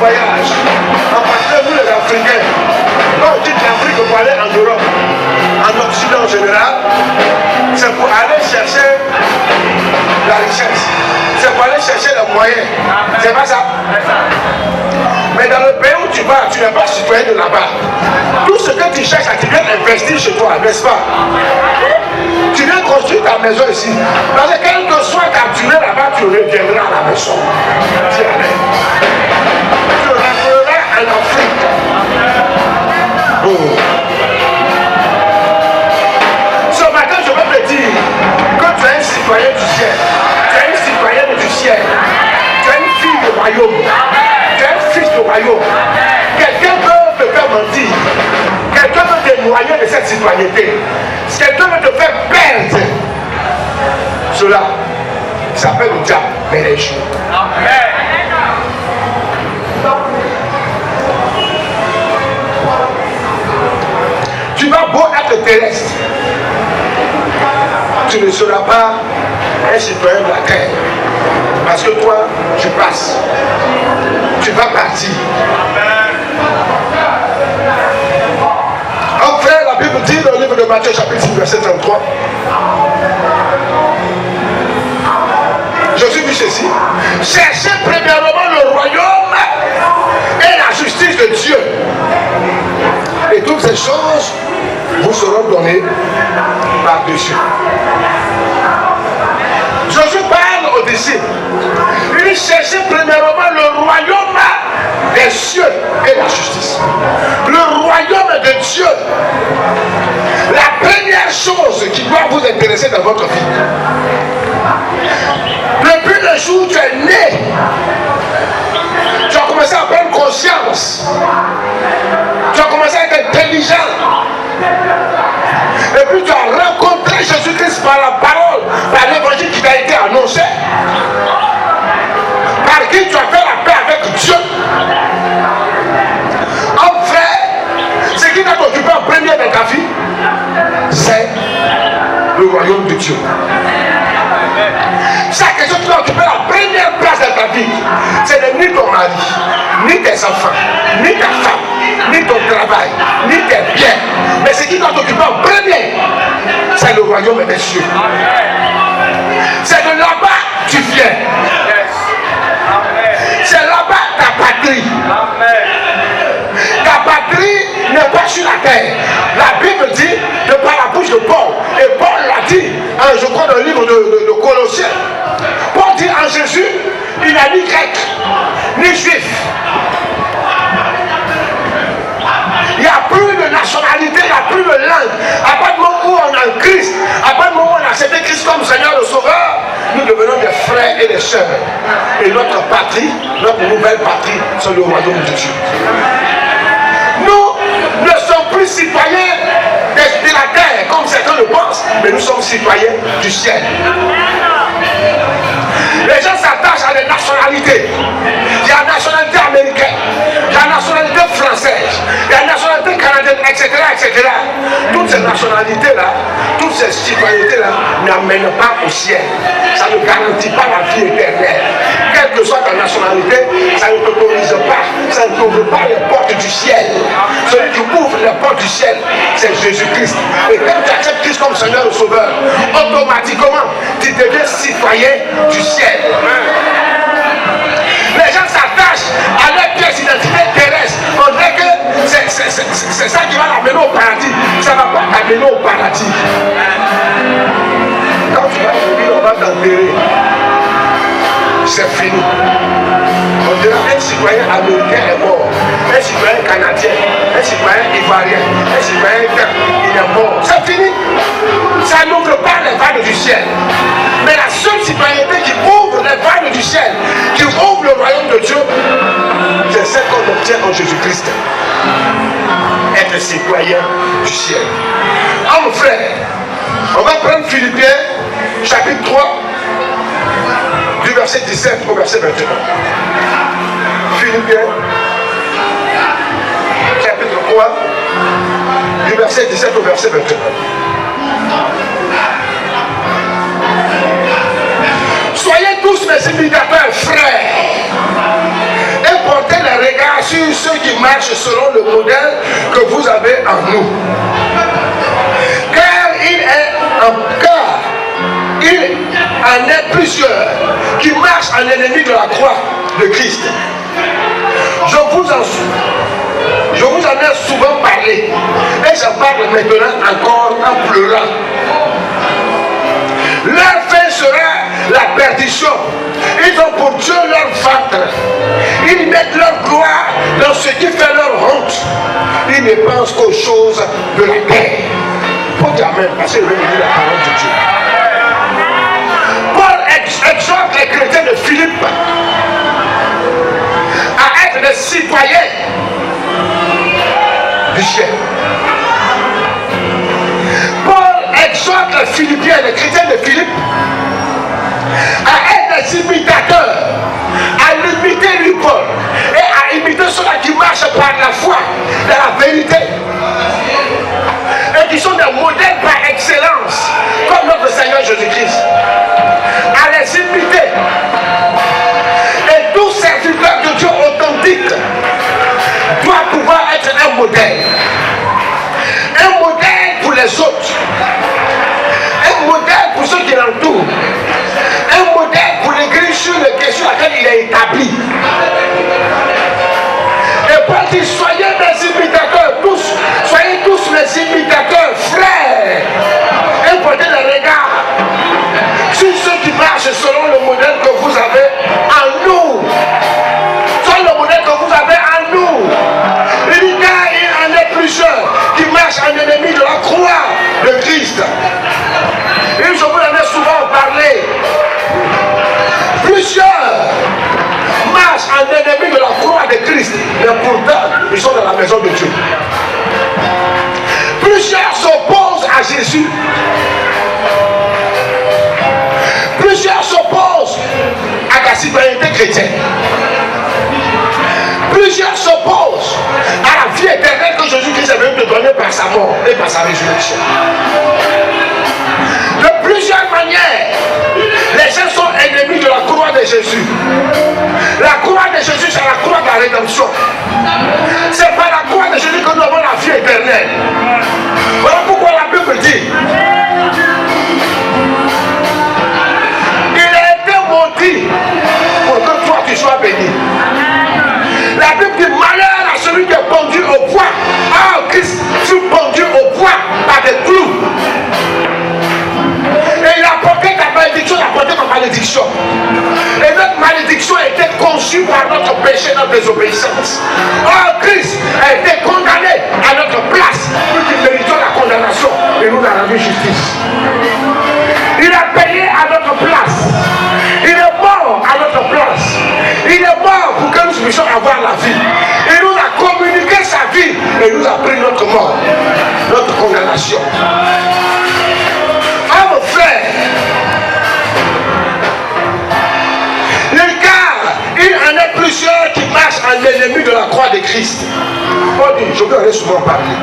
voyage. En particulier nous les Africains. Quand on dit l'Afrique, on peut aller en Europe, en Occident en général, c'est pour aller chercher la richesse. C'est pour aller chercher les moyens. C'est pas ça? Mais dans le pays où tu vas, tu n'es pas citoyen de là-bas. Tout ce que tu cherches, tu viens investir chez toi, n'est-ce pas? Tu viens construire ta maison ici. Parce que quel que soit ta durée là-bas, tu reviendras à la maison. Tu rentreras en Afrique. Oh. Ce matin, je vais te dire que tu es un citoyen du ciel. Tu es une citoyenne du ciel. Tu es une fille du royaume. Tu es un fils du royaume. Quelqu'un veut te faire mentir. Quelqu'un veut te noyer de cette citoyenneté. Quelqu'un veut te faire perdre. Cela s'appelle le diable, mais il échoue. Amen. Tu vas beau être terrestre, tu ne seras pas un citoyen de la terre. Parce que toi, tu passes. Tu vas partir. Enfin, la Bible dit dans le livre de Matthieu, chapitre 6, verset 33. Jésus dit ceci. Cherchez premièrement le royaume et la justice de Dieu. Et toutes ces choses vous seront données par-dessus. Jésus parle aux disciples. Il dit cherchez premièrement le royaume des cieux et la justice. Le royaume de Dieu. La première chose qui doit vous intéresser dans votre vie. Depuis le jour où tu es né, tu as commencé à prendre conscience. Tu as commencé à être intelligent. Et puis tu as rencontré Jésus-Christ par la parole, par l'évangile qui t'a été annoncé. Par qui tu as fait la paix avec Dieu. Enfin, ce qui t'a occupé en premier dans ta vie, c'est le royaume de Dieu. Chaque question qui va occuper la première place dans ta vie, ce n'est ni ton mari, ni tes enfants, ni ta femme, ni ton travail, ni tes biens. Mais ce qui va t'occuper en premier, c'est le royaume des cieux. C'est de là-bas que tu viens. C'est là-bas ta patrie. Ta patrie n'est pas sur la terre. La Bible dit, de par la bouche de Paul, et Paul l'a dit, je crois dans le livre de Colossiens. Paul dit en Jésus, il n'a ni grec, ni juif. Il n'y a plus de nationalité, il n'y a plus de langue. À partir du moment où on a Christ, à partir du moment où on a accepté Christ comme Seigneur le Sauveur, nous devenons des frères et des sœurs. Et notre patrie, notre nouvelle patrie, c'est le royaume de Dieu. Nous ne sommes plus citoyens de la terre, comme certains le pensent, mais nous sommes citoyens du ciel. Les gens s'attachent à des nationalités. Il y a la nationalité américaine, il y a la nationalité française, il y a la nationalité canadienne, etc., etc. Toutes ces nationalités-là, toutes ces citoyennetés-là n'amènent pas au ciel. Ça ne garantit pas la vie éternelle. Quelle que soit ta nationalité, ça ne t'autorise pas, ça ne t'ouvre pas les portes du ciel. Celui qui ouvre les portes du ciel, c'est Jésus-Christ. Et quand tu acceptes Christ comme Seigneur et Sauveur, automatiquement, tu deviens citoyen du ciel. Les gens s'attachent à leur pièce d'identité terrestre. On dirait que c'est ça qui va l'amener au paradis. Ça ne va pas t'amener au paradis. Quand tu vas mourir, on va t'enterrer. C'est fini. On dirait un citoyen américain est mort, un citoyen canadien, un citoyen ivoirien, un citoyen grec, il est mort. C'est fini. Ça n'ouvre pas les vannes du ciel. Mais la seule citoyenneté qui ouvre les vannes du ciel, qui ouvre le royaume de Dieu, c'est celle qu'on obtient en Jésus-Christ. Être citoyen du ciel. Mon frère, on va prendre Philippiens, chapitre 3, du verset 17 au verset 21. Philippiens, chapitre 3, du verset 17 au verset 21. Soyez tous mes imitateurs, frères, et portez les regards marchent selon le modèle que vous avez en nous. Car il en est plusieurs qui marchent en ennemi de la croix de Christ. Je vous en ai souvent parlé et j'en parle maintenant encore en pleurant. Leur fin sera la perdition. Ils ont pour Dieu leur ventre. Ils mettent leur gloire dans ce qui fait leur honte. Ils ne pensent qu'aux choses de la terre. Pour dire amen, parce que je vais lire la parole de Dieu. Paul exhorte les chrétiens de Philippe à être des citoyens du ciel. Paul exhorte les Philippiens, les chrétiens de Philippe, à être des imitateurs, à l'imiter lui Paul, et à imiter ceux-là qui marchent par la foi, dans la vérité, et qui sont des modèles par excellence, comme notre Seigneur Jésus-Christ. À les imiter. Et tout serviteur de Dieu authentique doit pouvoir être un modèle. Un modèle pour les autres. Un modèle pour ceux qui l'entourent. Un modèle pour l'église sur laquelle il est établi. Et Paul dit, soyez des imitateurs tous. Soyez tous les imitateurs, frères. Et portez le regard sur ceux qui marchent selon le modèle que vous avez en nous. Selon le modèle que vous avez en nous. Il dit qu'il y en a plusieurs qui marchent en ennemi de la croix de Christ. Et je vous en ai souvent parlé. Plusieurs marchent en ennemi de la croix de Christ, mais pourtant ils sont dans la maison de Dieu. Plusieurs s'opposent à Jésus. Plusieurs s'opposent à la citoyenneté chrétienne. Plusieurs s'opposent à la vie éternelle que Jésus-Christ est venu te donner par sa mort et par sa résurrection. De plusieurs manières, les gens sont ennemis de la croix de Jésus. La croix de Jésus, c'est la croix de la rédemption. C'est par la croix de Jésus que nous avons la vie éternelle. Voilà pourquoi la Bible dit, il a été maudit pour que toi tu sois béni. La Bible dit, malheur à celui qui est pendu au bois. Ah, Christ fut pendu au bois par des clous. Et il a porté ta malédiction, il a porté ta malédiction. Et notre malédiction a été conçue par notre péché, notre désobéissance. Oh, Christ a été condamné à notre place, nous qui méritons la condamnation, et nous a rendu justice. Il a payé à notre place. Il est mort à notre place. Il est mort pour que nous puissions avoir la vie. Il nous a communiqué sa vie et nous a pris notre mort, notre condamnation. Ah, mon frère, il en a plusieurs qui marchent en ennemi de la croix de Christ. Oh, je vous en ai souvent parlé.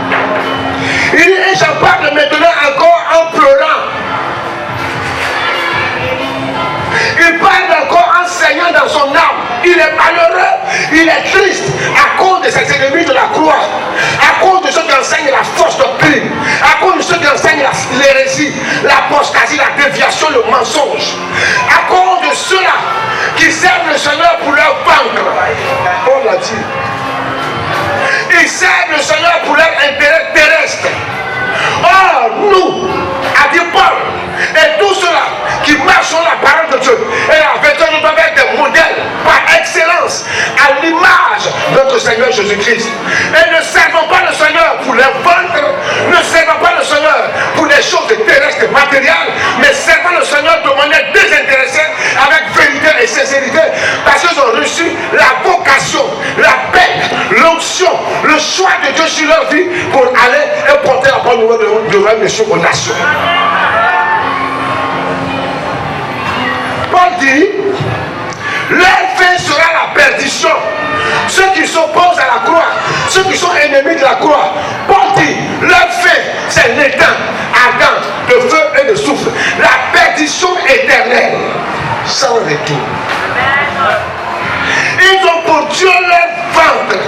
Et j'en parle maintenant encore en pleurant. Il parle encore en saignant dans son âme. Il est malheureux, il est triste à cause de ses ennemis de la croix, à cause de ceux qui enseignent la fausse doctrine, à cause de ceux qui enseignent l'hérésie, l'apostasie, la déviation, le mensonge, à cause de ceux-là qui servent le Seigneur pour leur ventre. Paul l'a dit. Ils servent le Seigneur pour leur intérêt terrestre. Or, nous, a dit Paul, et tous ceux-là qui marchent sur la parole de Dieu, et la vérité, nous devons être des modèles par excellence à l'image de notre Seigneur Jésus-Christ. Et ne servons pas le Seigneur pour les ventres, ne servons pas le Seigneur pour les choses terrestres et matérielles, mais servons le Seigneur de manière désintéressée, avec vérité et sincérité, parce qu'ils ont reçu la vocation, la paix, l'onction, le choix de Dieu sur leur vie pour aller et porter la bonne nouvelle de leur mission aux nations. Paul dit, leur fin sera la perdition. Ceux qui s'opposent à la croix, ceux qui sont ennemis de la croix, Paul dit, leur fin, c'est l'étang ardent de feu et de soufre. La perdition éternelle, sans retour. Ils ont pour Dieu leur ventre.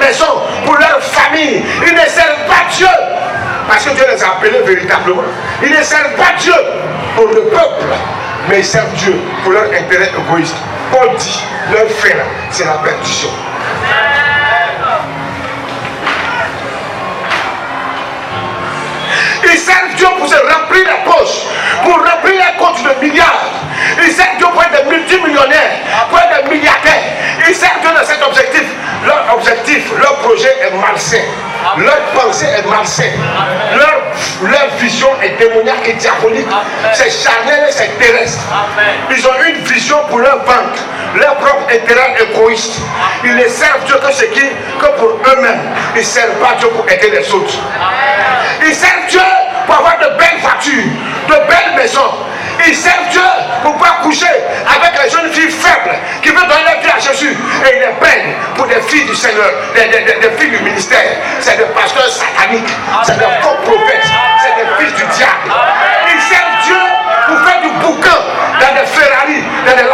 maison, pour leur famille. Ils ne servent pas Dieu parce que Dieu les a appelés véritablement. Ils ne servent pas Dieu pour le peuple, mais ils servent Dieu pour leur intérêt égoïste. Paul dit, leur fin, c'est la perdition. Ils servent Dieu pour se remplir les poches, pour remplir les comptes de milliards. Ils servent Dieu pour être des multimillionnaires, pour être des milliardaires. Ils servent Dieu dans cet objectif. Leur objectif, leur projet est malsain. Leur pensée est malsaine. Leur vision est démoniaque et diabolique. C'est charnel et c'est terrestre. Ils ont une vision pour leur ventre, leur propre intérêt égoïste. Ils ne servent Dieu que pour eux-mêmes. Ils ne servent pas Dieu pour aider les autres. Ils servent Dieu pour avoir de belles voitures, de belles maisons. Ils servent Dieu pour pouvoir coucher avec les jeunes filles faibles qui veulent donner leur vie à Jésus. Et ils les prennent pour des filles du Seigneur, des filles du ministère. C'est des pasteurs sataniques, c'est des faux prophètes, c'est des fils du diable. Ils servent Dieu pour faire du boucan dans des Ferrari, dans des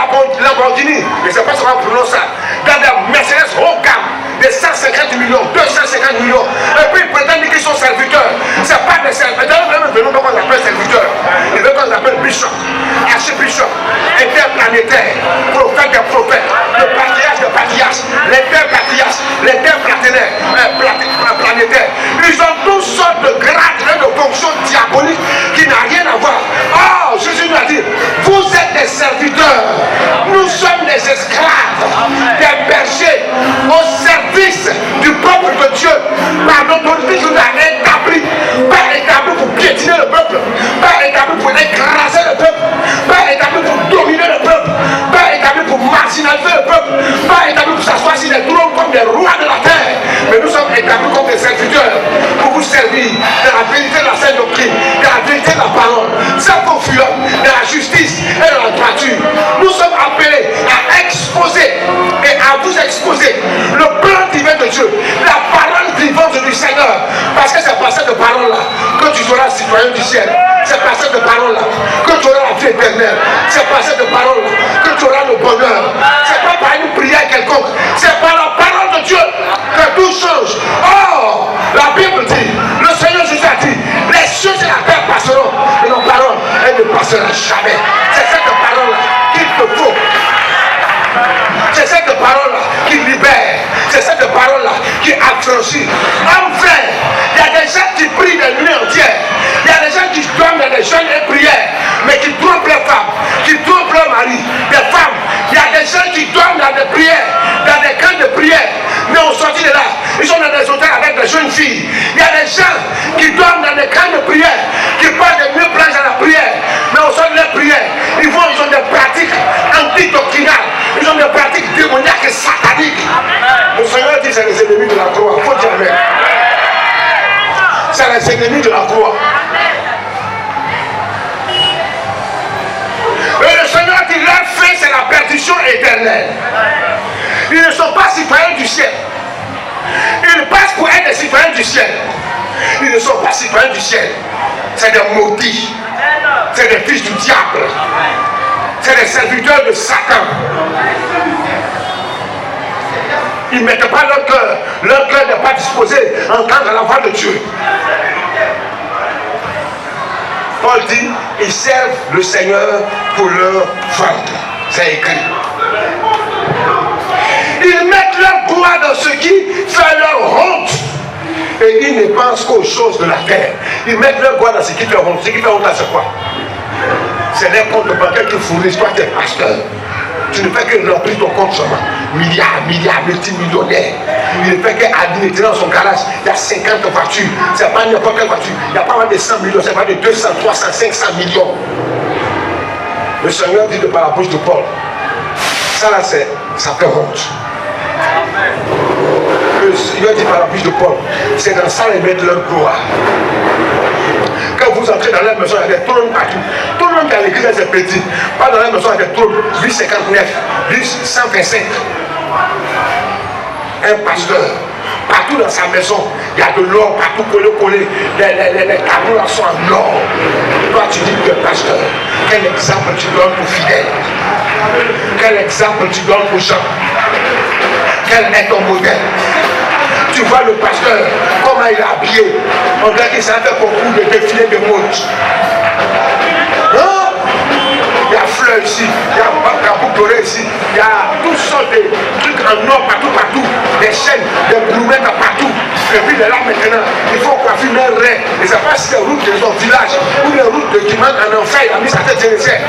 Lamborghini, je ne sais pas comment on prononce ça, dans des Mercedes haut de gamme, des 150 millions, 250 millions. Et puis ils prétendent qu'ils sont serviteurs. Ce n'est pas des serviteurs. Même venons qu'on appelle serviteurs. Ils veulent qu'on appelle bishop, archbishop, interplanétaire, prophète des prophètes, le patriarche des patriarches, l'interpatriarche, l'interplanétaire. Ils ont toutes sortes de grades et de fonctions diaboliques qui n'ont rien à voir. Oh, Jésus nous a dit, vous êtes des serviteurs, nous sommes des esclaves, des bergers au service du peuple de Dieu, par l'autorité que nous a établie, pas établie pour piétiner le peuple, pas établie pour écraser le peuple, pas établie pour dominer le peuple, pas établie pour marginaliser le peuple, pas établie pour s'asseoir sur les trônes comme des rois de la terre, mais nous sommes établis comme des serviteurs pour vous servir dans la vérité de la sainte doctrine, dans la vérité de la parole, sans confusion, dans la justice et dans la droiture. Nous sommes appelés à exposer et à vous exposer le plan divin de Dieu, la parole vivante du Seigneur, parce que c'est par cette parole-là que tu seras citoyen du ciel. C'est par cette parole-là que tu auras la vie éternelle. C'est par cette parole-là que tu auras le bonheur. C'est pas par une prière quelconque, c'est par la parole de Dieu que tout change. Oh, la Bible dit, le Seigneur Jésus a dit, les cieux et la terre passeront, et nos paroles, elles ne passeront jamais. C'est cette parole-là qu'il te faut. C'est cette parole-là qui libère. C'est cette parole-là qui affranchit. Enfin, il y a des gens qui prient des nuits entières. Il y a des gens qui dorment dans des jeûnes et prières, mais qui trompent les femmes, qui trompent leur mari. Des femmes, il y a des gens qui dorment dans des prières, dans des camps de prière, mais au sorti de là, ils sont dans des hôtels avec des jeunes filles. Il y a des gens qui dorment dans des camps de prière, qui passent des nuits blanches dans la prière, mais au sorti de la prière, ils ont des pratiques antidoctrinales, ils ont des pratiques démoniaques et sataniques. Le Seigneur dit c'est les ennemis de la croix. Il faut dire amen. C'est les ennemis de la croix. Et le Seigneur dit leur fin c'est la perdition éternelle. Ils ne sont pas citoyens du ciel. Ils passent pour être des citoyens du ciel. Ils ne sont pas citoyens du ciel. C'est des maudits. C'est des fils du diable. C'est des serviteurs de Satan. Ils ne mettent pas leur cœur. Leur cœur n'est pas disposé à entendre la voix de Dieu. Paul dit, ils servent le Seigneur pour leur ventre. C'est écrit. Ils mettent leur gloire dans ce qui fait leur honte. Et ils ne pensent qu'aux choses de la terre. Ils mettent leur gloire dans ce qui fait honte. Ce qui fait honte là, c'est quoi? C'est les comptes bancaires qui fournissent. Toi, tu es pasteur. Tu ne fais que remplir ton compte seulement. Milliards, multimillionnaires. Il ne fait qu'administrer dans son garage. Il y a 50 voitures. Ce n'est pas n'importe quelle voiture. Il n'y a pas moins de 100 millions. Ce n'est pas de 200, 300, 500 millions. Le Seigneur dit de par la bouche de Paul. Ça là, ça fait honte. Le Seigneur dit par la bouche de Paul. C'est dans ça qu'ils mettent leur gloire. Quand vous entrez dans la maison, il y a des trônes partout. Tout le monde dans l'église est petit. Pas dans la maison, il y a des trônes. 859, 125. Un pasteur, partout dans sa maison, il y a de l'or partout collé. Les tableaux là sont en or. Toi, tu dis que tu es pasteur. Quel exemple tu donnes aux fidèles? Quel exemple tu donnes aux gens? Quel est ton modèle? Tu vois le pasteur, comment il est habillé. On dirait qu'il s'est fait concours de défilé de mode. Hein? Il y a fleurs ici, il y a boucle d'oreille ici, il y a toutes sortes de trucs en or partout, des chaînes, des brouettes partout. Et puis de là maintenant, il faut coiffer leur rein. Et ça passe sur les routes de son village ou les routes de Guimane en enfer, il a mis sa tête sur les ciels.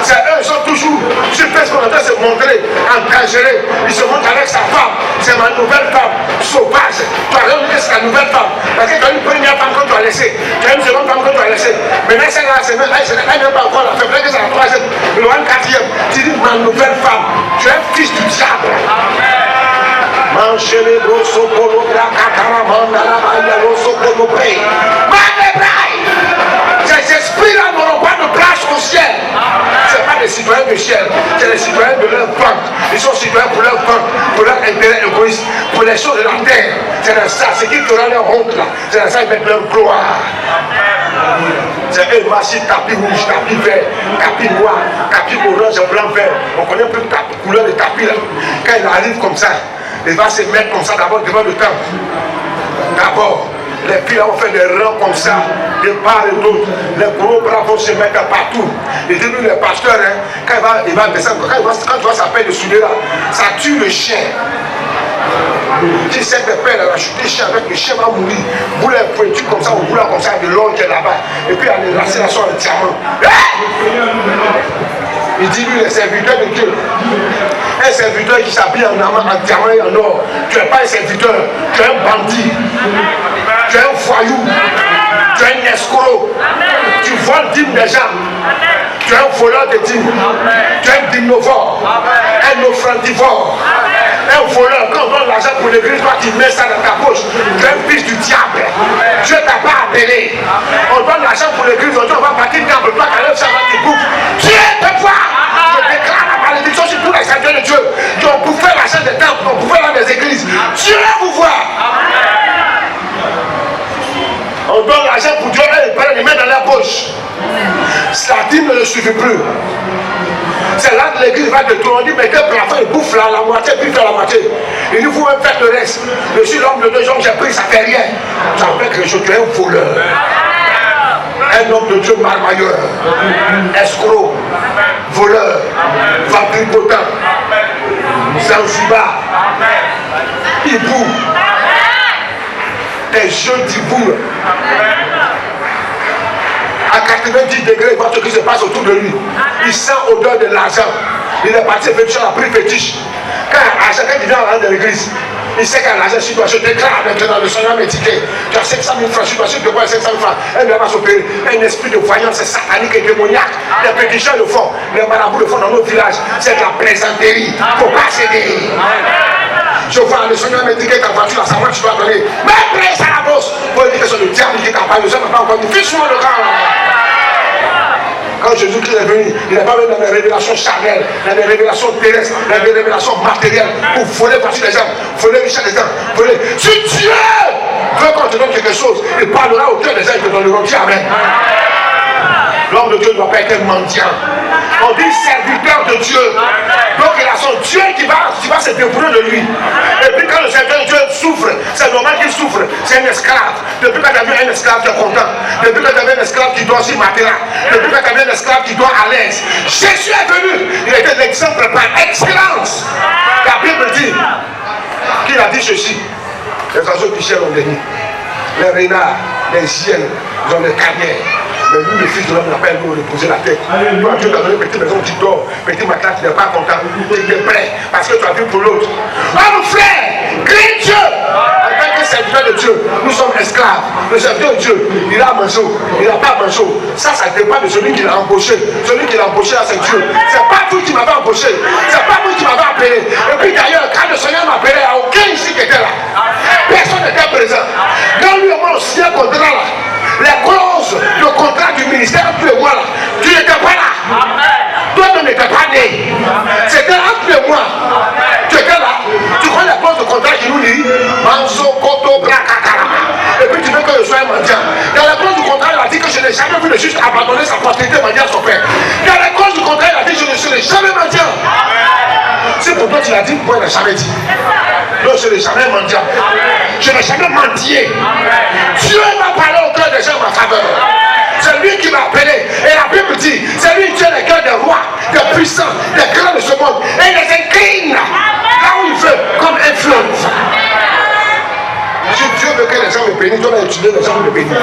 C'est eux, ils sont toujours sur Facebook en train de se montrer engagés. Ils se montrent avec sa femme. C'est ma nouvelle femme, sauvage. Tu as rien dit que c'est ta nouvelle femme. Parce que tu as une première femme que tu as laissée. Tu as une seconde femme que tu as laissée. Maintenant, c'est la semaine, elle n'est pas encore la femme. Peut-être que c'est la troisième, le quatrième. Tu dis ma nouvelle femme. Tu es un fils du diable. Manchez les gros sopolo, la ces esprits-là n'auront pas de place au ciel. Ce n'est pas des citoyens du ciel, c'est les citoyens de leur banque. Ils sont citoyens pour leur banque, pour leur intérêt égoïste, pour les choses de la terre. C'est dans ça, c'est qui fera leur honte là. C'est dans ça qu'ils mettent leur gloire. C'est eux, voici tapis rouge, tapis vert, tapis noir, tapis orange, blanc, vert. On connaît plus de couleur de tapis là. Quand il arrive comme ça, il va se mettre comme ça d'abord devant le temple. D'abord. Les filles vont faire des rangs comme ça, de part et d'autre. Les gros bras vont se mettre partout. Et dit lui, le pasteur, hein, quand il va descendre, quand tu vois sa paix de souder là, ça tue le chien. Si cette paix là, va chuter le chien avec, le chien va mourir. Vous les pointu comme ça, ou vous comme ça, de l'or qui est là-bas. Et puis elle est lancée là sur le diamant. Il dit lui, les serviteurs de Dieu. Un serviteur qui s'habille en diamant et en or. Tu n'es pas un serviteur, tu es un bandit. Tu es un voyou. Tu es un escroc. Tu voles dîmes des gens. Tu es un voleur de dîmes. Tu es un dimnovore. Un offrandivore. Un voleur. Quand on donne l'argent pour l'église, toi tu mets ça dans ta poche. Tu es un fils du diable. Dieu ne t'a pas appelé. On donne l'argent pour l'église, on dit on va partir dans le plat, à l'heure ça va te bouffer. Dieu te voit. Je déclare la malédiction sur tous les serviteurs de Dieu qui ont bouffé l'argent des temples, qui ont bouffé l'argent des églises. Dieu vous voit. On donne l'argent pour Dieu et les met dans la poche. La dîme ne le suffit plus. C'est là que l'église va détourner. On dit, mais quel plafond, il bouffe la moitié, puis il fait la moitié. Il dit, vous même faites le reste. Je suis l'homme de 2 hommes, j'ai pris, ça fait rien. Ça fait que je suis un voleur. Un homme de Dieu marmailleur, escroc, voleur, vampiripotent, Zanzibar, hibou, des jeux d'hibou. À 90 degrés, il voit ce qui se passe autour de lui. Il sent l'odeur de l'argent. Il est parti sur la prix fétiche. Quand à chacun qui vient à l'église, il sait qu'à l'argent, si tu dois, je déclare maintenant, le Seigneur m'a indiqué, tu as 500 000 francs, si tu dois 500 000 francs, elle va s'opérer. Un esprit de voyance satanique et démoniaque. Les pétitions le font, les marabouts le font dans nos villages. C'est de la plaisanterie. Il ne faut pas céder. Je vois le Seigneur m'a indiqué ta voiture, à sa main, tu dois donner. Mais presse à la bosse. Pour dire que c'est le diable qui t'empêche, le Seigneur n'a pas encore dit, fiche-moi le camp. Quand Jésus-Christ est venu, il n'est pas venu dans des révélations charnelles, dans des révélations terrestres, dans des révélations matérielles, pour voler partie des gens, voler richesse des gens, voler. Si Dieu veut qu'on te donne quelque chose, il parlera au cœur des gens et te donneront. Dis Amen. L'homme de Dieu ne doit pas être un mendiant. On dit serviteur de Dieu. Donc il a son Dieu qui va se débrouiller de lui. Et puis quand le serviteur de Dieu souffre, c'est normal qu'il souffre. C'est un esclave. Depuis que tu as vu un esclave, tu es content. Depuis que tu as vu un esclave qui doit sur matelas. Depuis que tu as vu un esclave qui doit à l'aise. Jésus est venu. Il était l'exemple par excellence. La Bible dit qu'il a dit ceci. Les oiseaux du ciel ont béni. Les renards, les hyènes, ils ont des carrières. Mais nous, le Fils de l'homme, n'a pas nous reposer la tête. Toi, Dieu t'a donné une petite maison, tu dors, petit matelas, tu n'es pas content, tu es prêt, parce que tu as vu pour l'autre. Oh mon frère, crie Dieu! En tant que serviteur de Dieu, nous sommes esclaves. Le serviteur de Dieu, il a mangé, il n'a pas mangé. Ça dépend de celui qui l'a embauché. Celui qui l'a embauché, là, c'est Dieu. C'est pas vous qui m'avez embauché. C'est pas vous qui m'avez appelé. Et puis d'ailleurs, quand le Seigneur m'a appelé, il n'y a aucun ici qui était là. Personne n'était présent. Quand lui, on signé un contrat là, les clauses de contrat du ministère entre les mois là, tu n'étais pas là. Toi, tu n'étais pas né. C'était entre les mois. Tu étais là. Tu connais les clauses de contrat qui nous dit Manso, Koto, Brakakara. Et puis tu veux que je sois un mendiant. Dans la clause du contrat, il a dit que je n'ai jamais vu le juge abandonner sa propriété mendiant à son père. Dans la clause du contrat, il a dit que je ne serai jamais mendiant. Si pour toi tu l'as dit, moi je n'ai jamais dit. Non, je n'ai jamais menti. Je n'ai jamais menti. Dieu va parler au cœur des gens en ma faveur. C'est lui qui m'a appelé. Et la Bible dit, c'est lui qui tient les cœurs des rois, des puissants, des grands de ce monde. Et il les incline là où il veut, comme influence. Si Dieu veut que les gens me bénissent, toi, utiliser les gens pour me bénir.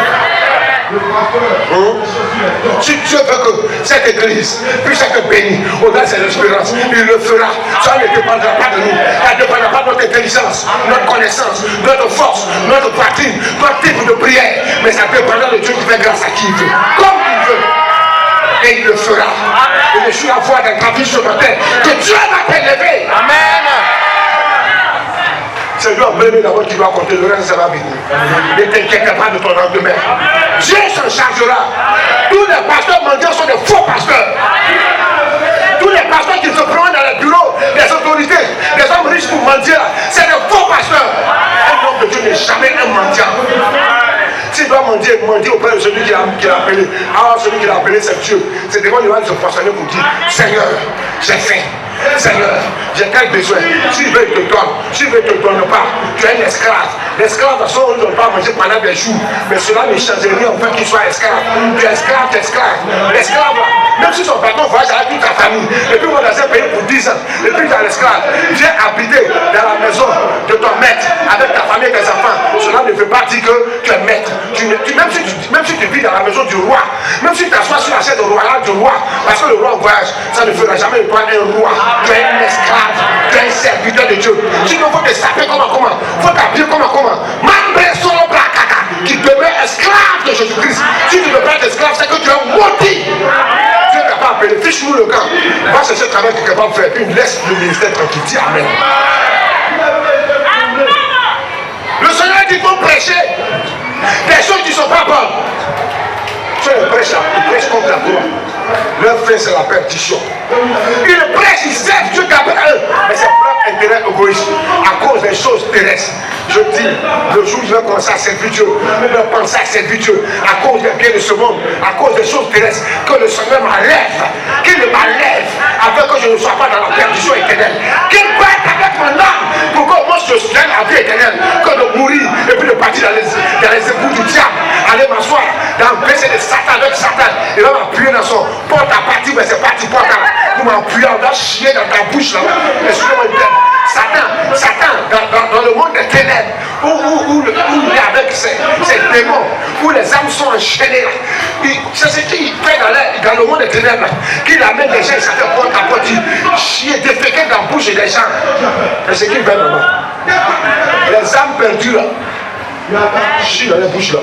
Si Dieu veut que cette église puisse être bénie au-delà de ses espérances, il le fera. Ça ne dépendra pas de nous. Ça ne dépendra pas de notre intelligence, notre connaissance, notre force, notre pratique, notre type de prière. Mais ça dépendra de Dieu qui fait grâce à qui il veut. Comme il veut. Et il le fera. Et je suis à voir dans ta vie ce matin que Dieu va t'élever. Amen. C'est lui en premier d'abord qui va compter, le reste ça va venir. Ne t'inquiète pas de ton lendemain. Dieu s'en chargera. Tous les pasteurs mendiants sont des faux pasteurs. Tous les pasteurs qui se promènent dans les bureaux des autorités, des hommes riches pour mendier, c'est des faux pasteurs. Un homme de Dieu n'est jamais un mendiant. S'il doit mendier auprès de celui qui l'a appelé. Ah, celui qui l'a appelé, c'est Dieu. C'est devant lui de se poissonner pour dire, Seigneur, j'ai faim. Seigneur, j'ai tel besoin. S'il veut, il te donne. S'il veut, il ne te donne pas. Tu es un esclave. L'esclave, de toute façon, on ne doit pas manger pendant des jours. Mais cela ne change rien au fait qu'il soit esclave. Tu es esclave, tu es esclave. L'esclave, même si son patron voyage avec toute ta famille, et puis on va dans un pays pour 10 ans, et puis dans l'esclave, viens habiter dans la maison de ton maître, avec ta famille et tes enfants. Cela ne veut pas dire que tu es maître. Même si tu vis dans la maison du roi, même si tu t'assois sur la chaise royale du roi, parce que le roi voyage, ça ne fera jamais de toi un roi. Tu es un esclave, tu es un serviteur de Dieu. Sinon, il faut te saper comment. Il faut t'appuyer comment. Qui demeure esclave de Jésus-Christ. Si tu ne veux pas être esclave, c'est que tu es maudit. Dieu t'a pas appelé, fiche-nous le camp. Va chercher le travail que tu es capable de faire, puis laisse le ministère tranquille. Dis Amen. Le Seigneur dit qu'il faut prêcher des choses qui ne sont pas bonnes. Tu les prêches là, il prêche contre la loi. Leur fin, c'est la perdition. Ils prêchent, ils servent Dieu qu'après eux. Mais c'est propre intérêt égoïste. À cause des choses terrestres. Je dis, le jour où je vais commencer à servir Dieu, je vais penser à servir Dieu. À cause des biens de ce monde, à cause des choses terrestres, que le Seigneur m'enlève. Qu'il m'enlève afin que je ne sois pas dans la perdition éternelle. Qu'il pète avec mon âme pour que moi je gagne la vie éternelle. Que de mourir et puis de partir dans les éboues du diable. Aller m'asseoir dans le PC de Satan avec Satan. Il va m'appuyer dans son porte à partir, mais c'est parti porte à pour m'appuyer, on va chier dans ta bouche là. Excusez-moi, Satan, dans le monde des ténèbres, où il est avec ses démons, où les âmes sont enchaînées là. C'est ce qu'il fait dans le monde des ténèbres là. Qu'il amène les gens, ça fait porte à porte, chier, déféquer dans la bouche des gens. C'est ce qu'il fait maintenant. Les âmes perdues là, chient dans les bouches là.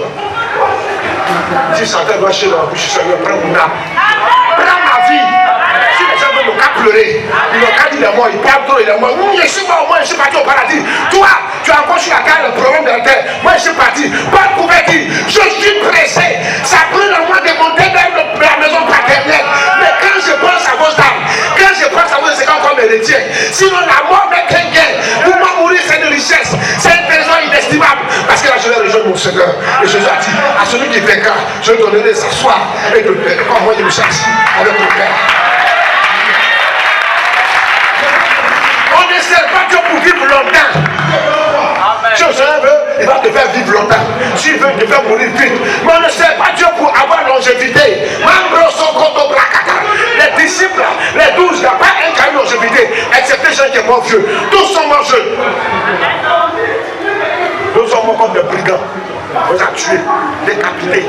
Si Satan doit chier dans la bouche, Seigneur, prends mon âme. Prends ma vie. Si les gens veulent me qu'à pleurer, ils n'ont qu'à dire moi, ils parlent trop, ils disent moi, je suis mort, moi je suis parti au paradis. Toi, tu as encore sur la carte le problème de la terre. Moi je suis parti. Paul pouvait dire, je suis pressé. Ça brûle en moi de monter vers la maison paternelle. Mais quand je pense à vos âmes, quand je pense à vos séquences comme héritiers, sinon la mort n'est qu'un gain. Pour moi mourir c'est une richesse, c'est une trésor inestimable. Parce que là je vais rejoindre mon Seigneur. Et Jésus a dit, à celui qui vaincra, je lui donnerai de s'asseoir et de comme moi je me chasse avec mon Père. On ne sert pas Dieu pour vivre longtemps. Si le Seigneur veut, il va te faire vivre longtemps. S'il veut, il te faire mourir vite. Mais on ne sert pas Dieu pour avoir longévité. Les disciples, les 12, il n'y a pas un qui a eu longévité, excepté Jean qui est mort vieux. Tous sont morts jeunes. Nous sommes morts comme des brigands. On les a tués, décapités.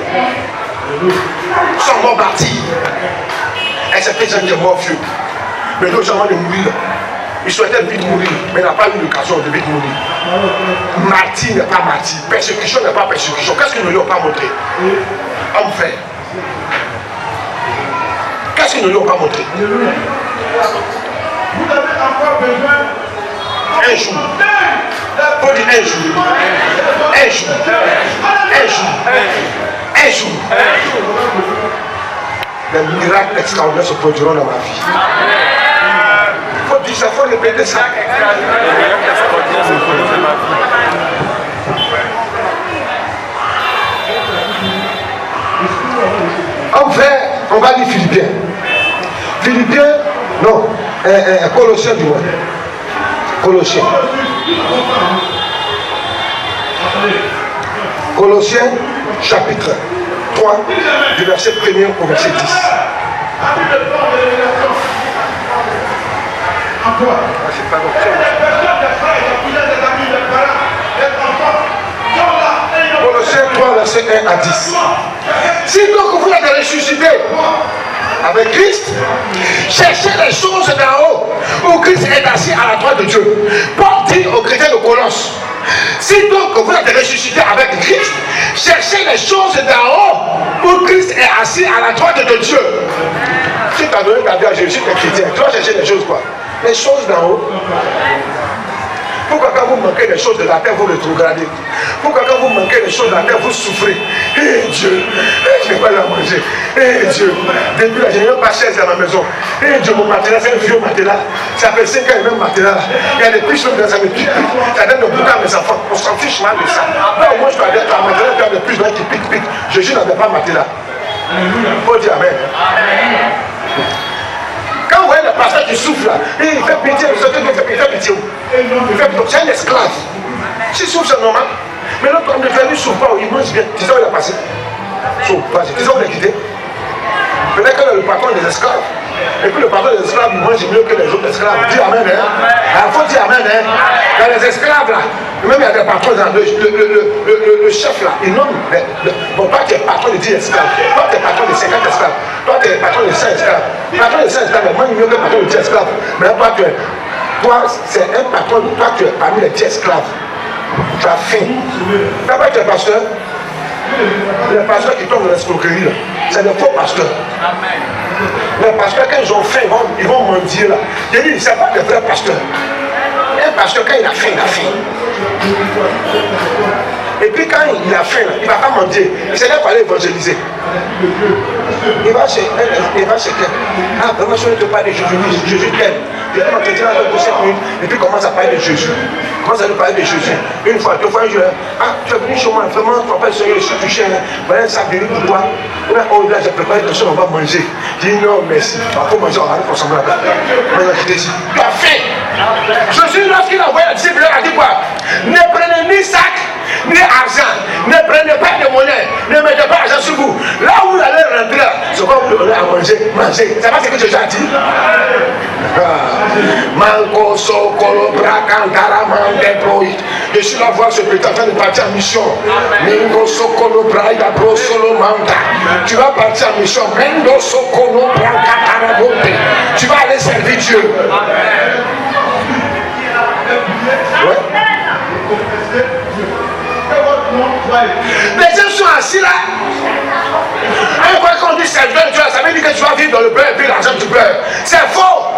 Ils sont morts bâtis. Excepté Jean qui est mort vieux. Mais nous sommes de mourir. Il souhaitait vite mourir, mais il n'a pas eu l'occasion de vite mourir. Martyr n'est pas martyr, persécution n'est pas persécution. Qu'est-ce qu'ils ne lui ont pas montré? Homme fait. Qu'est-ce qu'ils ne lui ont pas montré? Vous avez encore besoin un jour. Faut dire un jour. Un jour. Un jour. Un jour. Les miracles extraordinaires se produiront dans ma vie. Il faut répéter ça. Enfin, on va lire Philippiens. Philippiens, non. Colossiens du moins. Colossiens. Colossiens chapitre 3 du verset 1er au verset 10. Colossiens 3 verset 1 à 10. Si donc vous êtes ressuscité avec Christ, cherchez les choses d'en haut où Christ est assis à la droite de Dieu. Paul dit aux chrétiens de Colosse, si donc vous êtes ressuscité avec Christ, cherchez les choses d'en haut où Christ est assis à la droite de Dieu. Si tu as donné ta vie à Jésus, tu es chrétien, tu vas chercher les choses quoi? Les choses d'en haut. Pourquoi quand vous manquez des choses de la terre, vous rétrogradez? Pourquoi quand vous manquez des choses de la terre, vous souffrez? Eh Dieu, je n'ai pas à manger. Eh Dieu, depuis là, je n'ai même pas chaise à ma maison. Eh Dieu, mon matelas, c'est un vieux matelas. Ça fait 5 ans, le même matelas. Il y a des piches dans ça me pique. Ça donne le bouquin à mes enfants. On s'en fiche mal de ça. Là, au moins, je dois dire, ton matelas, tu as des piches qui piquent. Jésus n'avait pas matelas. Il faut dire Amen. Quand vous voyez le pasteur qui souffle là, il fait pitié, il fait pitié. Il fait pitié, c'est un esclave. S'il souffle, c'est normal. Mais l'autre homme de famille ne souffre pas, il mange bien. Tu sais où il a passé? Tu sais où il a quitté? Peut-être que le patron des esclaves. Et puis le patron des esclaves, il mange mieux que les autres esclaves. Dis Amen, hein? Il faut dire Amen, hein? Dans les esclaves là, même il y a des patrons dans le chef là, il nomme. Bon, toi tu es patron de 10 esclaves. Toi tu es patron de 50 esclaves. Toi tu es patron de 5 esclaves. Patron de 5 esclaves, il mange mieux que patron de 10 esclaves. Mais là, toi c'est un patron, toi tu es parmi les 10 esclaves. Tu as faim. D'abord tu es pasteur. Les pasteurs qui tombent dans l'escroquerie, c'est des faux pasteurs. Les pasteurs, quand ils ont faim, ils vont mendier là. Je dis, ce n'est pas des vrais pasteurs. Un pasteur, quand il a faim, il a faim. Et puis quand il a faim, il ne va pas mendier. C'est là qu'il fallait évangéliser. Il va chez quelqu'un. Ah, vraiment, je ne te parle de Jésus. Jésus t'aime. Je vais m'entretenir avec vous 7 minutes. Et puis commence à parler de Jésus. Commence à nous parler de Jésus. Une fois, deux fois, un jour. Ah, tu es venu chez moi. Vraiment, ton père Seigneur, je suis touché. Voilà un sac de riz pour toi. Oh, là, j'ai préparé quelque chose, on va manger. Je dis non, merci. Il faut manger, on va aller consommer là-bas. Maintenant, je te dis, tu as faim. Jésus, lorsqu'il a envoyé la disciple, il a dit quoi? Ne prenez ni sac, ni argent. Ne prenez pas de monnaie. Ne mettez pas l'argent sur vous. Là où vous allez rentrer, c'est quoi vous allez à manger. Manger. C'est pas ce que Jésus a dit? Manco sokolo brakantara mandeploï. Je suis là voir ce petit enfant de partir en mission. Mingo sokolo braida bro solo manta. Tu vas partir en mission. Mingo sokolo brakantara bote. Tu vas aller servir Dieu. Ouais. Les gens sont assis là. Et quand on dit serviteur de Dieu, ça veut dire que tu vas vivre dans le beurre et puis l'argent du beurre. C'est faux.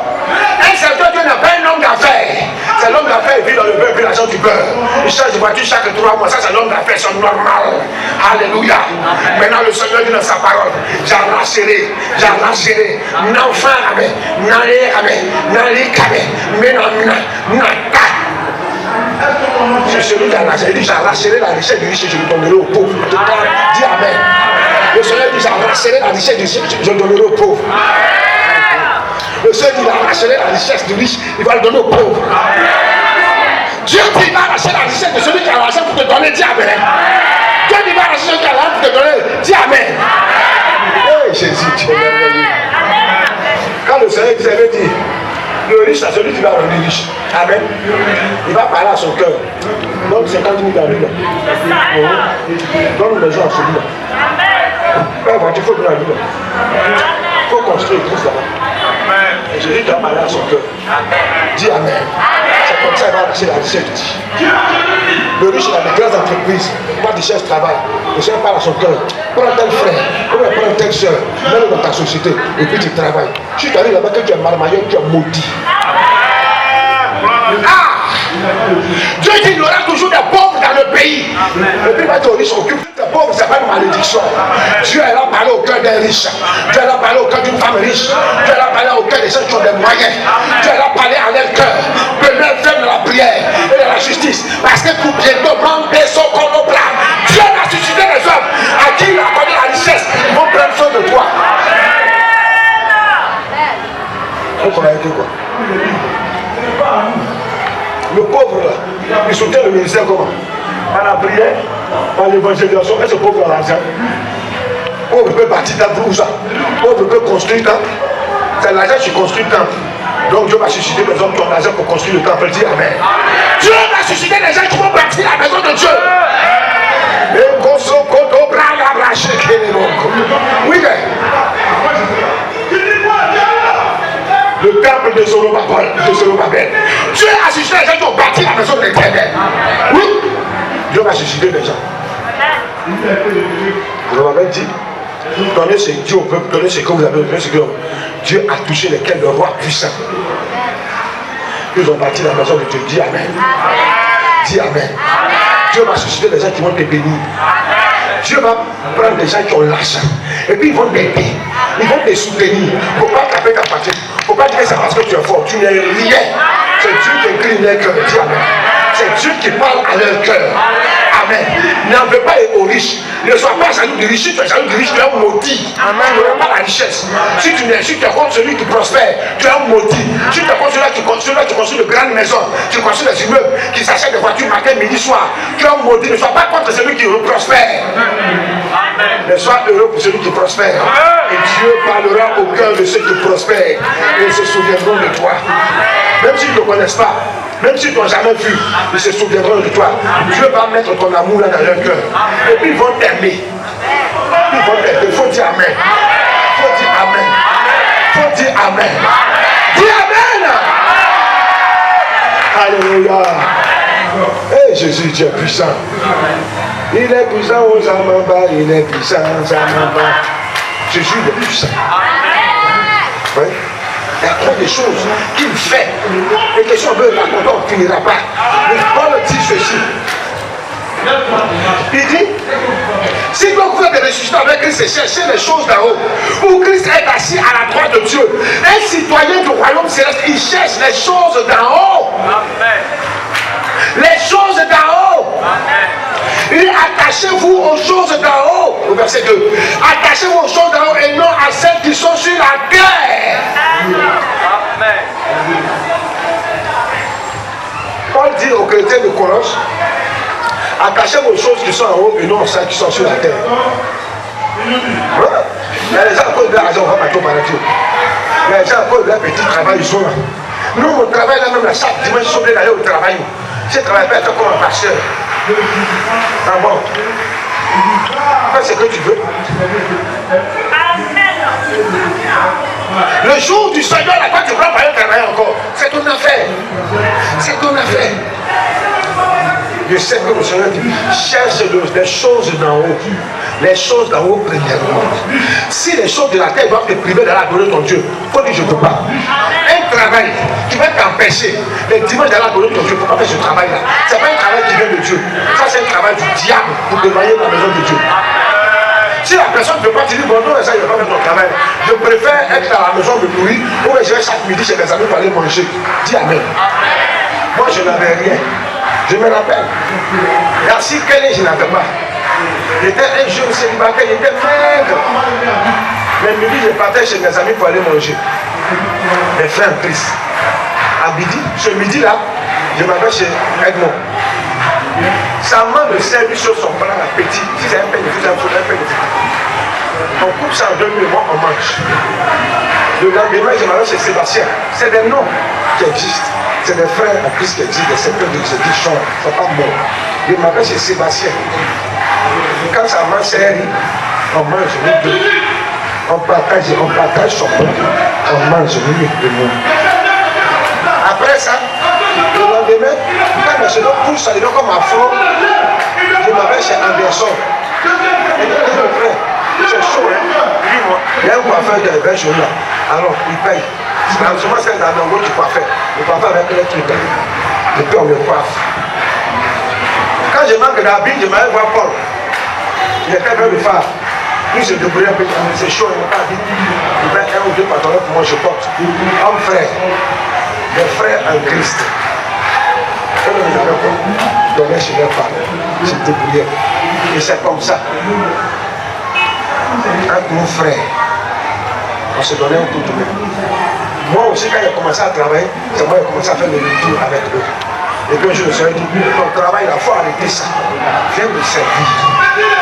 Un serviteur de Dieu n'est pas un homme d'affaires. C'est l'homme d'affaires qui vit dans le beurre et puis l'argent du beurre. Il change de voiture chaque 3 mois. Ça, c'est l'homme d'affaires, c'est normal. Alléluia. Maintenant, le Seigneur dit dans sa parole, j'arracherai. N'enfant, amen. N'allez, amen. N'allez, amen. N'allez, c'est celui qui a arraché. Il dit j'arracherai la richesse du riche et je le donnerai aux pauvres. Dis Amen. Le Seigneur dit j'arracherai la richesse du riche et je le donnerai aux pauvres. Le Seigneur dit j'arracherai la richesse du riche, il va le donner aux pauvres. Dieu dit il va arracher la richesse de celui qui a l'argent pour te donner. Dis Amen. Dieu dit il va arracher celui qui a l'argent pour te donner. Dis Amen. Oh Jésus, tu es merveilleux. Quand le Seigneur avait dit le riche, c'est celui qui va rendre riche. Amen. Il va parler à son cœur. Donc 50 000 dans lui. Donne une maison à celui-là. Il faut donner à lui. Il faut construire une église là-bas. Et Jésus doit parler à son cœur. Dis Amen. C'est comme ça qu'il va lâcher la richesse. Le riche il a des grandes entreprises. Pas de cherche travail. Le Seigneur parle à son cœur. Prends tel frère. Prends telle soeur. Mets-le dans ta société. Et puis tu travailles. Si tu arrives là-bas que tu es marmailleur, tu es maudit. Ah! Dieu dit qu'il y aura toujours des pauvres dans le pays. Et puis il va dire aux riches, occupe des pauvres, c'est pas une malédiction. Dieu elle a parlé au cœur des riches. Dieu elle a parlé au cœur d'une femme riche. Dieu elle a parlé au cœur des gens qui ont des moyens. Dieu elle a parlé à leur cœur. De leur faire de la prière et de la justice. Parce que pour bientôt demander son corps plat. Dieu a suscité les hommes à qui il a accordé la richesse. Ils vont prendre soin de toi. Vous croyez que quoi? soutient le ministère comment? Par la prière, par l'évangélisation. Est-ce que pauvre a l'argent? Pauvre peut bâtir dans tout ça. Pauvre peut construire tant. C'est l'argent qui construit tant. Donc Dieu va susciter des hommes qui ont l'argent pour construire le temple. Dis Amen. Dieu va susciter des gens qui vont bâtir la maison de Dieu. Oui, mais le temple de Zorobabel. Dieu a suscité des gens qui ont bâti la maison de l'Éternel. Oui, Dieu va susciter des gens. Zorobabel dit, donnez ce Dieu au peuple, donnez ce que vous avez donné, ce que Dieu a touché lesquels le roi puissant. Ils ont bâti la maison de Dieu. Dis Amen. Dis Amen. Dieu va susciter des gens qui vont te bénir. Dieu va prendre des gens qui ont l'argent. Et puis ils vont t'aider. Ils vont te soutenir. Il ne faut pas taper ta partie. Il ne faut pas dire que c'est parce que tu es fort. Tu n'es rien. C'est Dieu qui incline leur cœur. Dis Amen. C'est Dieu qui parle à leur cœur. Amen. N'en veux pas aux riches. Ne sois pas jaloux du riche. Si tu es jaloux du riche, tu es un maudit. Amen. Tu n'auras pas la richesse. Si tu es contre celui qui prospère, tu es un maudit. Si tu es contre celui qui construit de grandes maisons, tu construis des immeubles, qui s'achètent des voitures matin, midi, soir, tu es un maudit. Ne sois pas contre celui qui prospère. Mais sois heureux pour celui qui prospère. Et Dieu parlera au cœur de ceux qui prospèrent. Et ils se souviendront de toi. Même s'ils ne te connaissent pas, même s'ils ne t'ont jamais vu, ils se souviendront de toi. Dieu va mettre ton amour là dans leur cœur. Et puis ils vont t'aimer. Ils vont t'aimer. Il faut dire Amen. Il faut dire Amen. Il faut dire Amen. Dis Amen. Alléluia. Et Jésus, tu es puissant. Il est puissant aux Zamamba. Il est puissant aux Zamamba. Jésus est puissant. Oui. Il y a trop de choses qu'il fait. Et que si on veut raconter, on ne finira pas. Mais Paul dit ceci. Il dit, si donc vous êtes ressuscité avec Christ et cherchez les choses d'en haut, où Christ est assis à la droite de Dieu, un citoyen du royaume céleste, il cherche les choses d'en haut. Amen. Les choses d'en haut. Amen. Et attachez-vous aux choses d'en haut. Au verset 2. Attachez-vous aux choses d'en haut et non à celles qui sont sur la terre. Amen. Paul dit aux chrétiens de Colosse, attachez-vous aux choses qui sont en haut et non à celles qui sont sur la terre. Voilà. Il y a les gens qui ont de l'argent, on va pas tout parler. Il y a les gens qui ont de leur petit travail, ils sont là. Nous, on travaille là même, chaque dimanche, ils sont obligés d'aller au travail. Si tu travailles pas, tu es comme un pasteur. Ah bon? Fais ce que tu veux. Le jour du Seigneur, là, quand tu vas pas travailler encore, c'est ton affaire. C'est ton affaire. Je sais que le Seigneur dit, cherche les choses d'en haut. Les choses d'en haut premièrement. Si les choses de la terre doivent te priver d'aller adorer ton Dieu, il faut dire je ne peux pas. Un travail qui va t'empêcher les dimanches d'aller adorer ton Dieu, il ne faut pas faire ce travail-là. Ce n'est pas un travail qui vient de Dieu. Ça, c'est un travail du diable pour dévoyer la maison de Dieu. Si la personne ne peut pas te dire, bon, non, ça, il ne va pas faire ton travail. Je préfère être à la maison de nourrir, ou je vais chaque midi chez mes amis pour aller manger. Dis Amen. Moi, je n'avais rien. Je me rappelle. Il y a 6 années, je n'avais pas. J'étais un jeune célibataire, j'étais maigre. Mais midi, je partais chez mes amis pour aller manger. Mes frères en Christ. À midi, ce midi-là, je m'avais chez Edmond. Sa main me servit sur son bras, la petite. Si c'est un pain de fruits, un pain de fruits. On coupe ça en 2 minutes, on mange. Le lendemain, je m'avais chez Sébastien. C'est des noms qui existent. C'est des frères en Christ qui existent, des secteurs de ce qui sont. Ce n'est pas mort. Je m'avais chez Sébastien. Quand sa main serrit, on mange nous deux. On partage son pain, on mange nous deux. Après ça, le lendemain, quand je me pousse, ça devient comme un front. Je m'avais chez Anderson. Et le frère, c'est chaud, hein. Dis-moi, il y a un coiffeur de 20 jours là. Alors, il paye. Souvent, c'est dans l'angle du coiffeur. Le coiffeur avec les trucs. Et puis on le coiffe. Quand je manque d'habits, je m'allais voir Paul. Il était vers le phare. Lui se débrouille un peu. C'est chaud, il n'a pas dit. Il met 1 ou 2 pantalons pour moi, je porte. Homme frère. Des frères en Christ. Quand on les avait pas, donnait chez leur femme. Ils se débrouillaient. Et c'est comme ça. Entre nos frères, on se donnait un coup de main. Moi aussi, quand j'ai commencé à travailler, c'est moi qui ai commencé à faire le retour avec eux. Et puis un jour, le Seigneur dit, ton travail, il faut arrêter ça. Viens me servir.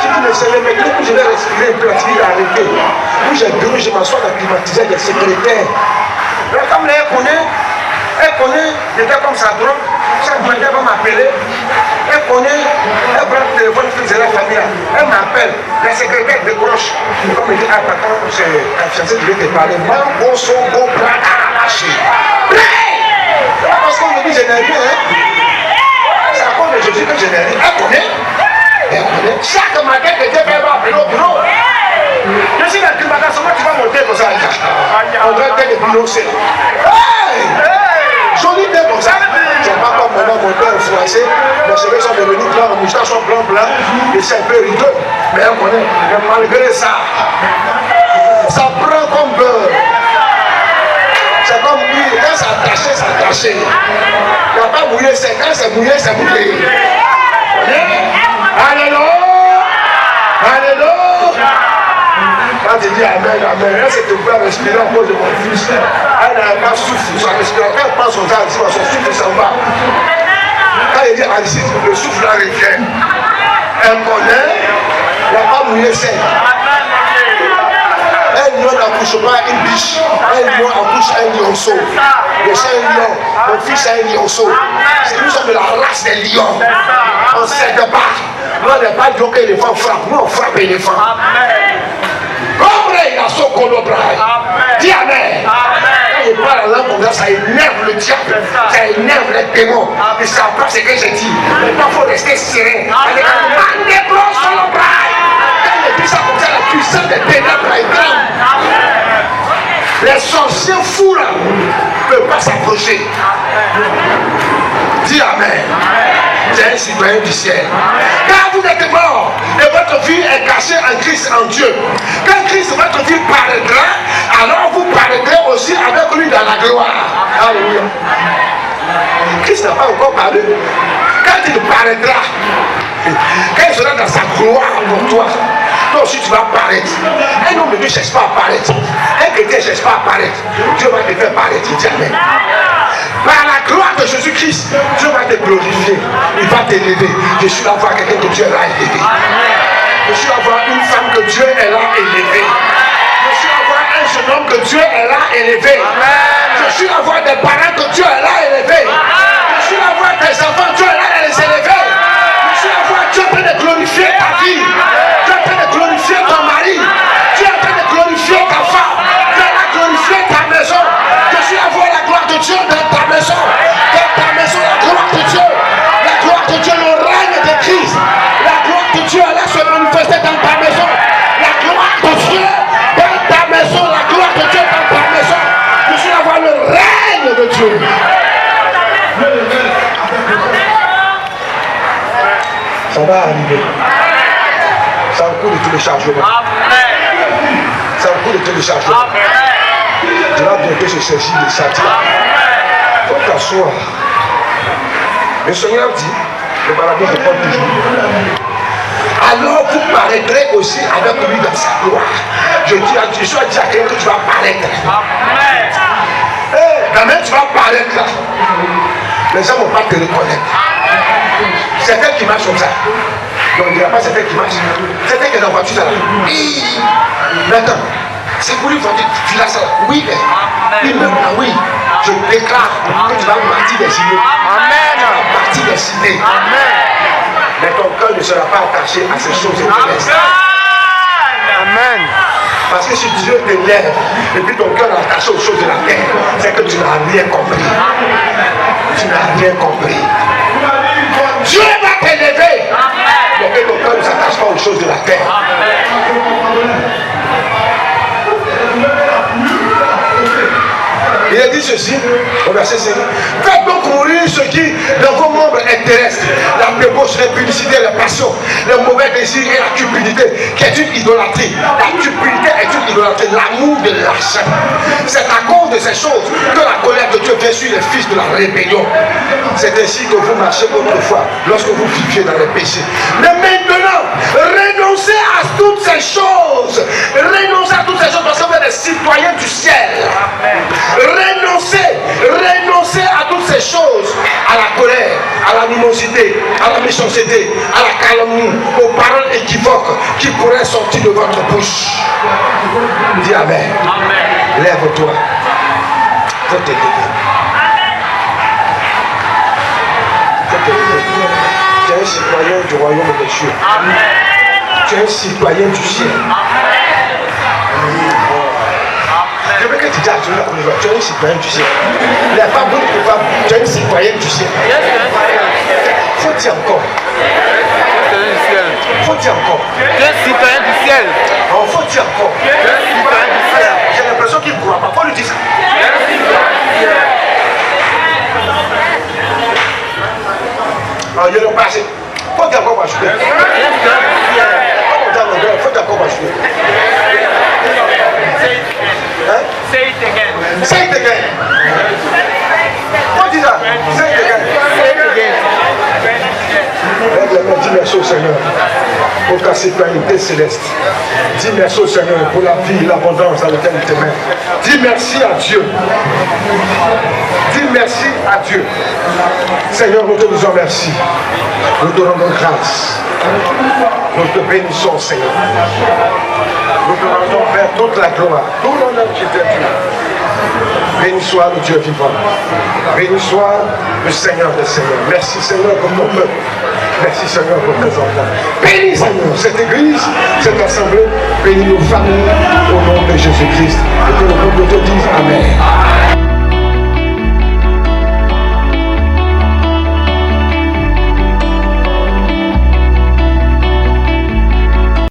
Si tu me savais maintenant que je vais respirer un peu, la fille a arrêté. Où j'ai bureau, je m'assois dans le climatiseur des secrétaires. Mais comme elle connaît, j'étais comme ça, drogue. Chaque fois, elle va m'appeler. Elle connaît, elle prend le téléphone, de la famille. Elle m'appelle. La secrétaire décroche. Comme elle dit, ah, papa, c'est la fiancée qui veut te parler. Moi, bon son, bon bras arraché. Parce qu'on me dit, je n'ai rien. C'est à cause de Jésus que je n'ai rien. Elle connaît. Chaque matin que Dieu va appeler au bureau. Je suis dans le matin, seulement tu vas monter comme ça. On doit être le bureau, c'est. Joli bien comme ça. C'est pas comme maintenant mon père français. Mes cheveux sont devenus blancs, mes moustaches sont blancs. Et c'est un peu rideux. Mais on connaît. Mais malgré ça, ça prend comme beurre. C'est comme huile. Quand c'est attaché, c'est attaché. Il n'y a pas mouillé, c'est quand c'est mouillé, c'est mouillé. Alléluia. Alléluia. Quand tu dis Amen, Amen, elle s'est ouverte à respirer à cause de mon fils. Elle n'a pas souffle, sa respiration. Quand elle prend son temps, son souffle s'en va. Quand il dit Alice, le souffle là revient. Elle connaît, elle n'a pas mouillé sec. Elle lion n'accouche pas une biche. Elle lion accouche un lionceau. Je suis un lion. Mon fils est un lionceau. Nous sommes de la race des lions. On ne sait pas. Nous, on n'est pas lion que les femmes frappent. Nous, on frappe les femmes. L'homme il a son colobraille. Dis Amen. Quand il parle la langue comme ça, ça énerve le diable. Ça énerve les démons. Ils ne savent pas ce que j'ai dit. Maintenant, il faut rester serein. Man des blancs sur le braille. Quand il dit ça comme ça, la puissance des ténèbres est grande. Les sorciers fous là ne peuvent pas s'approcher. Dis Amen. C'est un citoyen du ciel. Quand vous êtes mort et votre vie est cachée en Christ, en Dieu, quand Christ, votre vie paraîtra, alors vous paraîtrez aussi avec lui dans la gloire. Alléluia. Christ n'a pas encore parlé. Quand il paraîtra, quand il sera dans sa gloire pour toi, toi aussi tu vas paraître. Un homme de Dieu ne cherche pas à paraître. Un chrétien ne cherche pas à paraître. Dieu va te faire paraître. Dis Amen. Par la gloire de Jésus-Christ, Dieu va te glorifier. Il va t'élever. Je suis là voir quelqu'un que Dieu l'a élevé. Je suis là voir une femme que Dieu l'a élevée. Je suis là voir un jeune homme que Dieu l'a élevé. Je suis là voir des parents que Dieu l'a élevé. Je suis là voir tes enfants, Dieu l'a les élevé. Je suis là voir Dieu en train de glorifier ta vie. Dieu en train de glorifier ton mari. Dieu en train de glorifier ta femme. Dieu a glorifié ta maison. Je suis là voir la gloire de Dieu dans ta maison. Dans ta maison, la gloire de Dieu. La gloire de Dieu, le règne de Christ. La gloire de Dieu, elle se manifester dans ta maison. La gloire de Dieu dans ta maison. La gloire de Dieu dans ta maison. Je suis là voir le règne de Dieu. Ça va arriver. C'est un coup de téléchargement. C'est un coup de téléchargement. Tu vas bientôt se saisir de ça. Il faut t'asseoir. Le Seigneur dit, le paradis répond toujours. Alors vous paraîtrez aussi avec lui dans sa gloire. Je suis à dire à quelqu'un que tu vas paraître. Amen, tu vas paraître là. Les gens ne vont pas te reconnaître. C'est elle qui marche comme ça. Donc on ne dira pas c'est elle qui marche. C'est elle qui est dans la voiture là. Mais attends, c'est pour lui voiture, tu l'as ça là. Oui, mais il me là, oui. Je déclare que tu vas partir des cités. Amen. Tu vas partir des cités. Amen. Mais ton cœur ne sera pas attaché à ces choses célestes. Amen. Parce que si Dieu te lève et puis ton cœur est attaché aux choses de la terre, c'est que tu n'as rien compris. Tu n'as rien compris. Dieu va t'élever. Mais que ton cœur ne s'attache pas aux choses de la terre. Il a dit ceci, au verset 5. Faites donc mourir ce qui, dans vos membres, est terrestre. La débauche, l'impudicité, la passion, le mauvais désir et la cupidité, qui est une idolâtrie. La cupidité est une idolâtrie, l'amour de l'argent. C'est à cause de ces choses que la colère de Dieu vient sur les fils de la rébellion. C'est ainsi que vous marchez autrefois, lorsque vous viviez dans les péchés. Mais maintenant, renoncez à toutes ces choses. Renoncez à toutes ces choses parce que vous êtes des citoyens du ciel. Renoncez à toutes ces choses, à la colère, l'animosité, à la méchanceté, à la calomnie, aux paroles équivoques qui pourraient sortir de votre bouche. Dis Amen. Lève-toi. Faut t'aider. Tu es un citoyen du royaume des cieux. Tu es un citoyen du ciel. Je veux que tu dises à celui-là, tu es un citoyen du ciel. Il n'y a pas beaucoup de femmes, tu es un citoyen du ciel. Faut dire encore. Faut dire encore. Tu es un citoyen du ciel. Oh, faut dire encore. Tu es un citoyen du ciel. J'ai l'impression qu'il ne croit pas. Faut lui dire ça. Tu es un citoyen du ciel. Alors, il y a le passé. Faut dire encore marcher. Tu es un citoyen du ciel. Faut dire encore marcher. Say it again. Say it again. Faut dire ça. Say it again. Say it again. Lève les mains, dis merci au Seigneur pour ta citoyenneté céleste. Dis merci au Seigneur pour la vie, l'abondance dans laquelle il te met. Dis merci à Dieu. Dis merci à Dieu. Seigneur, nous te disons merci. Nous te rendons grâce. Nous te bénissons, Seigneur. Nous te rendons vers toute la gloire, tout l'honneur qui t'est dû. Béni soit le Dieu vivant. Béni soit le Seigneur des Seigneurs. Merci Seigneur pour ton peuple. Merci Seigneur pour tes enfants. Bénis Seigneur cette église, cette assemblée. Bénis nos familles au nom de Jésus-Christ.